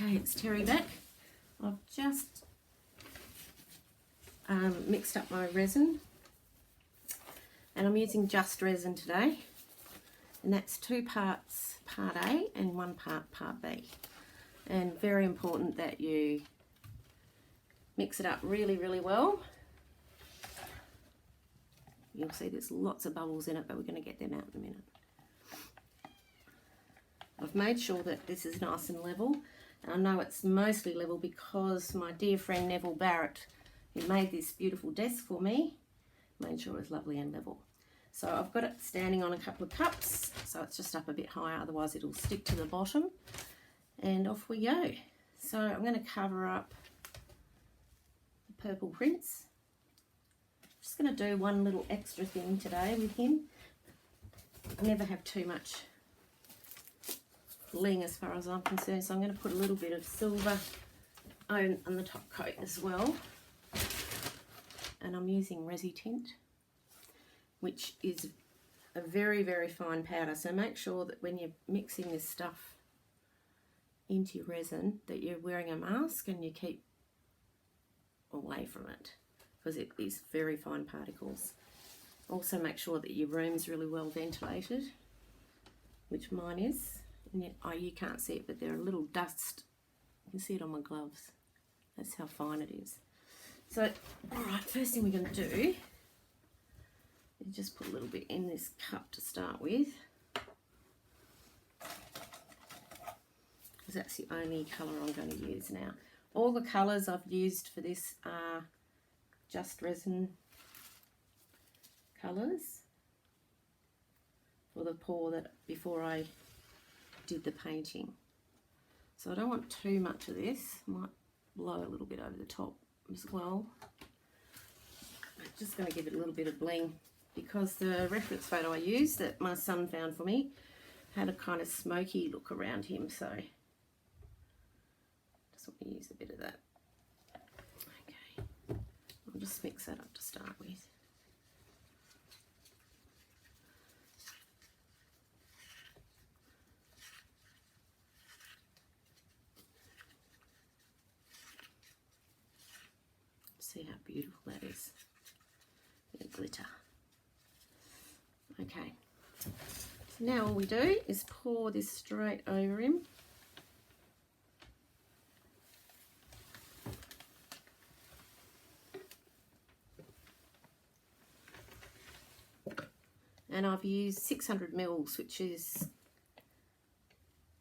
Okay, it's Terri back. I've just mixed up my resin and I'm using Just Resin today, and that's 2 parts part A and 1 part part B. And very important that you mix it up really well. You'll see there's lots of bubbles in it, but we're going to get them out in a minute. I've made sure that this is nice and level. And I know it's mostly level because my dear friend Neville Barrett, who made this beautiful desk for me, made sure it's lovely and level. So I've got it standing on a couple of cups, so it's just up a bit higher, otherwise it'll stick to the bottom. And off we go. So I'm going to cover up the purple prints. Just going to do one little extra thing today with him. I never have too much bling as far as I'm concerned, so I'm going to put a little bit of silver on the top coat as well. And I'm using Resi Tint, which is a very fine powder, so make sure that when you're mixing this stuff into your resin that you're wearing a mask and you keep away from it, because it is very fine particles. Also make sure that your room's really well ventilated, which mine is. And yet, oh, you can't see it, but there are little dust. You can see it on my gloves. That's how fine it is. So, alright, first thing we're going to do is just put a little bit in this cup to start with, because that's the only colour I'm going to use now. All the colours I've used for this are Just Resin colours for the pour that before I did the painting. So I don't want too much of this. Might blow a little bit over the top as well. I'm just going to give it a little bit of bling, because the reference photo I used that my son found for me had a kind of smoky look around him, so just want to use a bit of that. Okay, I'll just mix that up to start with. See how beautiful that is. Bit of glitter. Okay, so now all we do is pour this straight over him. And I've used 600 mils, which is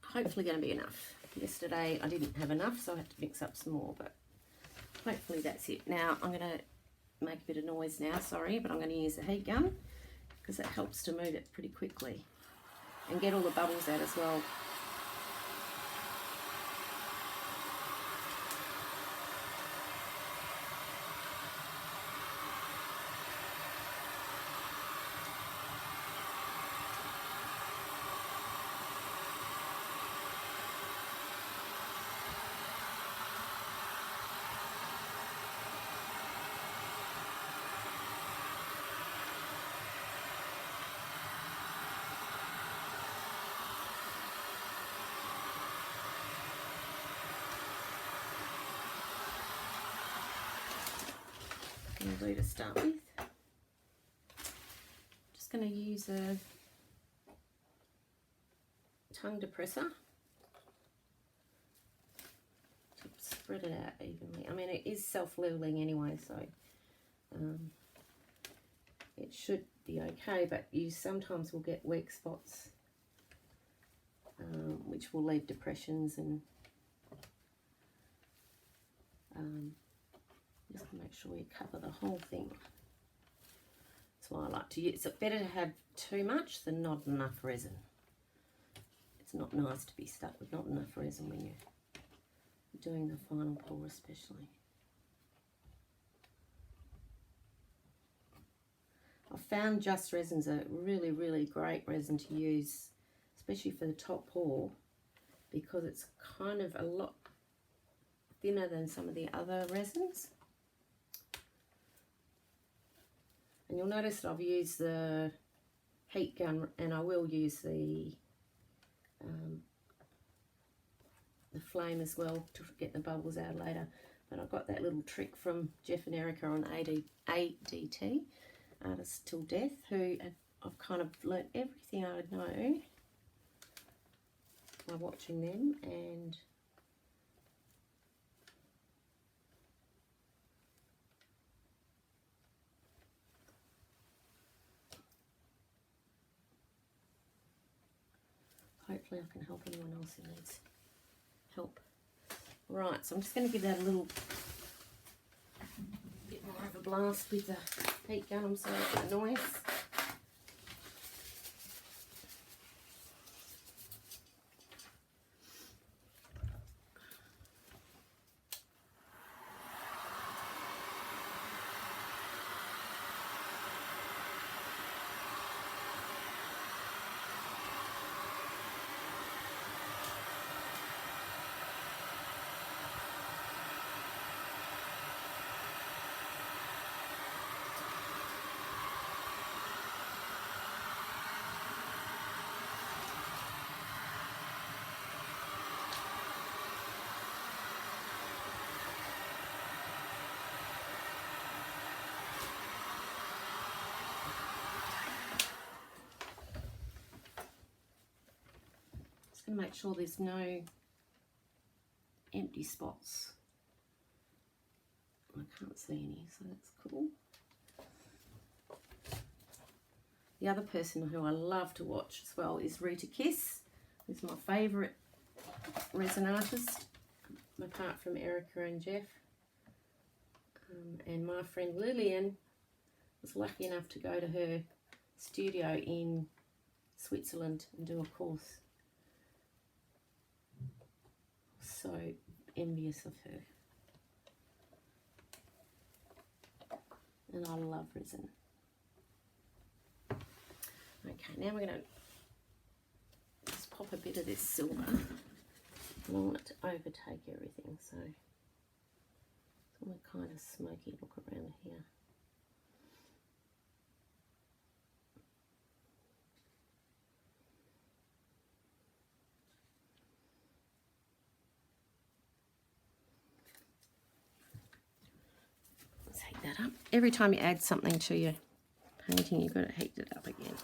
hopefully going to be enough. Yesterday I didn't have enough, so I had to mix up some more, but hopefully that's it. Now I'm going to make a bit of noise now, sorry, but I'm going to use a heat gun because it helps to move it pretty quickly and get all the bubbles out as well. Do to start with. Just going to use a tongue depressor to spread it out evenly. I mean, it is self-leveling anyway, so it should be okay, but you sometimes will get weak spots, which will leave depressions, and just make sure you cover the whole thing. That's why I like to use. It's better to have too much than not enough resin. It's not nice to be stuck with not enough resin when you're doing the final pour, especially. I've found Just Resin's a really great resin to use, especially for the top pour, because it's kind of a lot thinner than some of the other resins. And you'll notice that I've used the heat gun, and I will use the the flame as well to get the bubbles out later. But I got that little trick from Jeff and Erica on ADT, Artists Till Death, who I've kind of learnt everything I know by watching them, and hopefully I can help anyone else who needs help. Right, so I'm just going to give that a little bit more of a blast with the heat gun. I'm sorry for the noise. Make sure there's no empty spots. I can't see any, so that's cool. The other person who I love to watch as well is Rita Kiss, who's my favourite resin artist, apart from Erica and Jeff. And my friend Lillian was lucky enough to go to her studio in Switzerland and do a course. So envious of her, and I love resin. Okay, now we're going to just pop a bit of this silver. I don't want it to overtake everything, so it's going to kind of smoky look around here. That up. Every time you add something to your painting, you've got to heat it up again.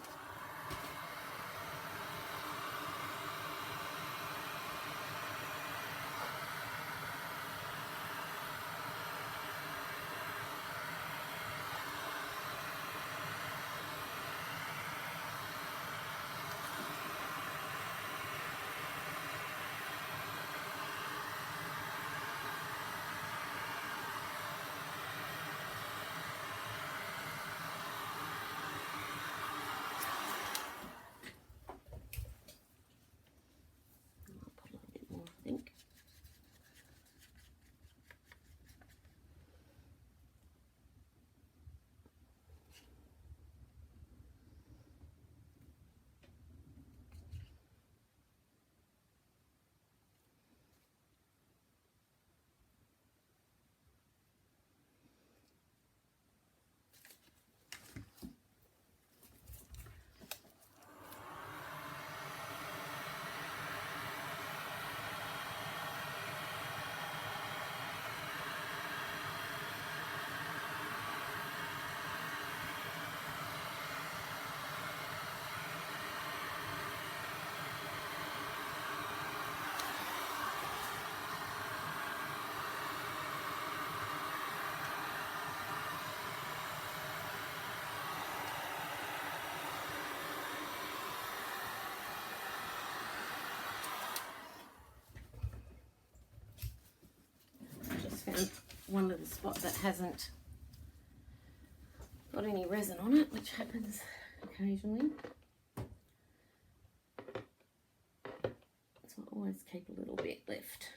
Found one little spot that hasn't got any resin on it, which happens occasionally. So I always keep a little bit left.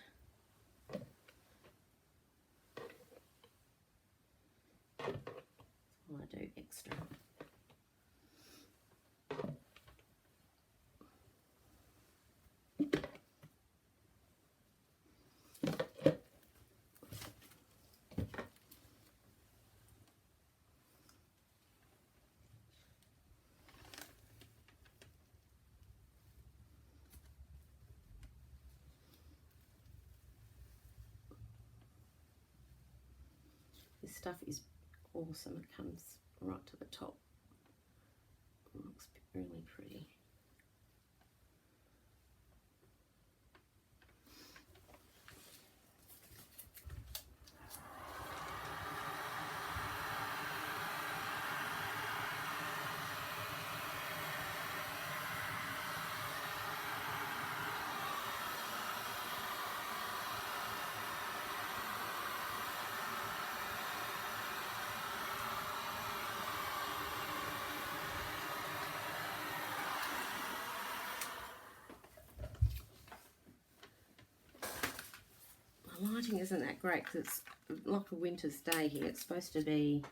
That's why I do extra. This stuff is awesome. It comes right to the top. It looks really pretty. The lighting isn't that great because it's like a winter's day here. It's supposed to be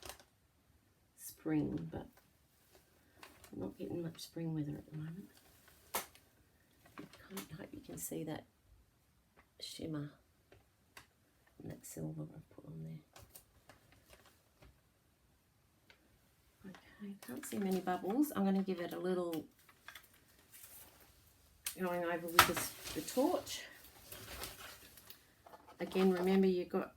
spring, but I'm not getting much spring weather at the moment. I hope you can see that shimmer and that silver I've put on there. Okay, can't see many bubbles. I'm going to give it a little going over with the torch. Again, remember you've got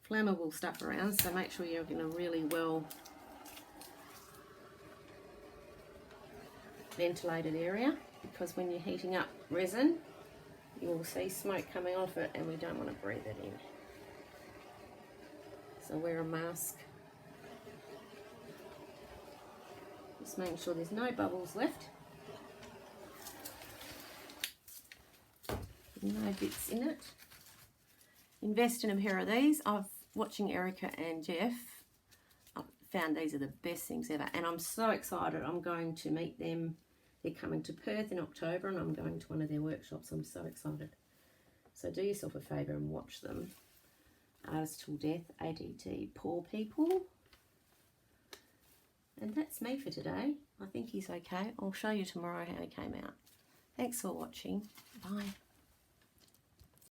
flammable stuff around, so make sure you're in a really well ventilated area, because when you're heating up resin, you will see smoke coming off it and we don't want to breathe it in. So wear a mask. Just making sure there's no bubbles left. No bits in it. Invest in a pair of these. I've watching Erica and Jeff. I found these are the best things ever, and I'm so excited. I'm going to meet them. They're coming to Perth in October, and I'm going to one of their workshops. I'm so excited. So do yourself a favour and watch them. Artist Till Death, ADT, Poor People. And that's me for today. I think he's okay. I'll show you tomorrow how he came out. Thanks for watching. Bye.